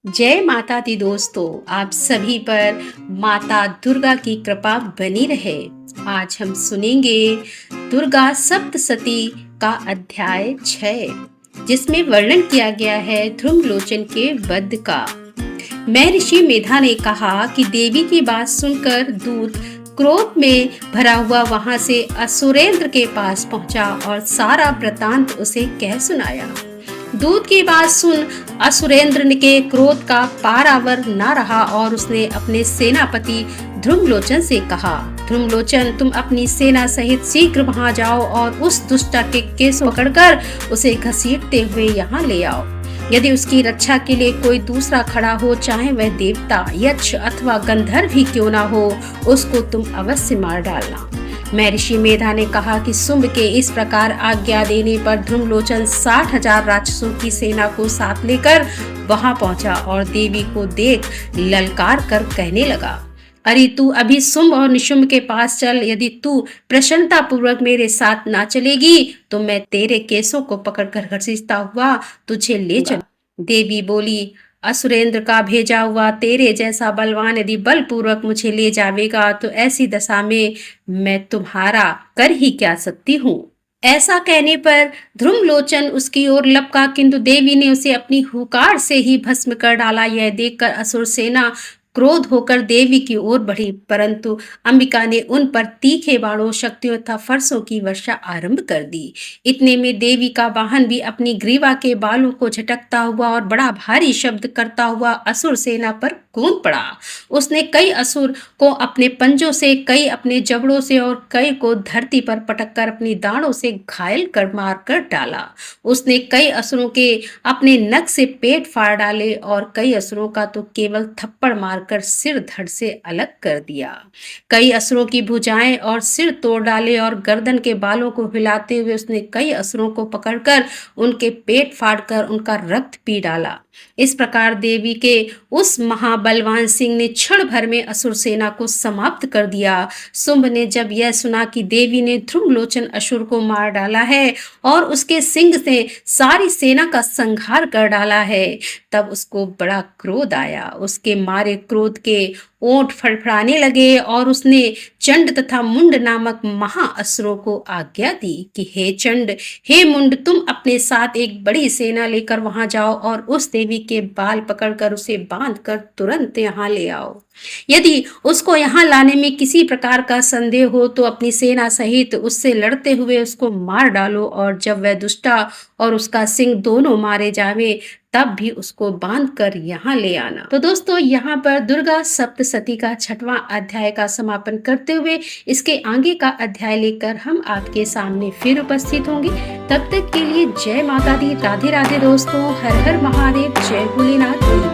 जय माता दी दोस्तों, आप सभी पर माता दुर्गा की कृपा बनी रहे। आज हम सुनेंगे दुर्गा सप्तशती का अध्याय 6, जिसमें वर्णन किया गया है ध्रुमलोचन के वध का। महर्षि मेधा ने कहा कि देवी की बात सुनकर दूत क्रोध में भरा हुआ वहां से असुरेंद्र के पास पहुंचा और सारा वृतांत उसे कह सुनाया। दूत की बात सुन असुरेंद्र के क्रोध का पारावर न रहा और उसने अपने सेनापति ध्रुमलोचन से कहा, ध्रुमलोचन, तुम अपनी सेना सहित शीघ्र वहां जाओ और उस दुष्टा के केस पकड़कर उसे घसीटते हुए यहाँ ले आओ। यदि उसकी रक्षा के लिए कोई दूसरा खड़ा हो, चाहे वह देवता, यक्ष अथवा गंधर्व ही क्यों ना हो, उसको तुम अवश्य मार डालना। महर्षि मेधा ने कहा कि शुंभ के इस प्रकार आज्ञा देने पर ध्रुमलोचन 60,000 राक्षसों की सेना को साथ लेकर वहां पहुंचा और देवी को देख ललकार कर कहने लगा, अरे तू अभी शुंभ और निशुंभ के पास चल। यदि तू प्रसन्नता पूर्वक मेरे साथ ना चलेगी तो मैं तेरे केसों को पकड़कर घसीटता हुआ तुझे ले चल। देवी बोली, असुरेंद्र का भेजा हुआ तेरे जैसा बलवान यदि बलपूर्वक मुझे ले जावेगा तो ऐसी दशा में मैं तुम्हारा कर ही क्या सकती हूँ। ऐसा कहने पर ध्रुमलोचन उसकी ओर लपका, किंतु देवी ने उसे अपनी हुंकार से ही भस्म कर डाला। यह देखकर असुर सेना क्रोध होकर देवी की ओर बढ़ी, परंतु अंबिका ने उन पर तीखे बाणों, शक्तियों तथा फरसों की वर्षा आरंभ कर दी। इतने में देवी का वाहन भी अपनी ग्रीवा के बालों को झटकता हुआ और बड़ा भारी शब्द करता हुआ असुर सेना पर कूद पड़ा। उसने कई असुर को अपने पंजों से, कई अपने जबड़ों से और कई को धरती पर पटककर अपनी दाढ़ों से घायल कर मार कर डाला। उसने कई असुरों के अपने नख से पेट फाड़ डाले और कई असुरों का तो केवल थप्पड़ मारकर सिर धड़ से अलग कर दिया। कई असुरों की भुजाएं और सिर तोड़ डाले और गर्दन के बालों को हिलाते हुए उसने कई असुरों को पकड़कर उनके पेट फाड़कर उनका रक्त पी डाला। इस प्रकार देवी के उस महाबलवान सिंह ने क्षण भर में असुर सेना को समाप्त कर दिया। शुंभ ने जब यह सुना कि देवी ने ध्रुमलोचन असुर को मार डाला है और उसके सिंह से सारी सेना का संहार कर डाला है, तब उसको बड़ा क्रोध आया। उसके मारे क्रोध के ओंठ फड़फड़ाने लगे और उसने चंड तथा मुंड नामक महाअसुरों को आज्ञा दी कि हे चंड, हे मुंड, तुम अपने साथ एक बड़ी सेना लेकर वहां जाओ और उस देवी के बाल पकड़कर उसे बांधकर तुरंत यहाँ ले आओ। यदि उसको यहाँ लाने में किसी प्रकार का संदेह हो तो अपनी सेना सहित उससे लड़ते हुए उसको मार डालो, और जब वह दुष्टा और उसका सिंह दोनों मारे जावे तब भी उसको बांध कर यहाँ ले आना। तो दोस्तों, यहाँ पर दुर्गा सप्तशती का 6वां अध्याय का समापन करते हुए इसके आगे का अध्याय लेकर हम आपके सामने फिर उपस्थित होंगे। तब तक के लिए जय माता दी, राधे राधे दोस्तों, हर हर महादेव, जय भोलेनाथ।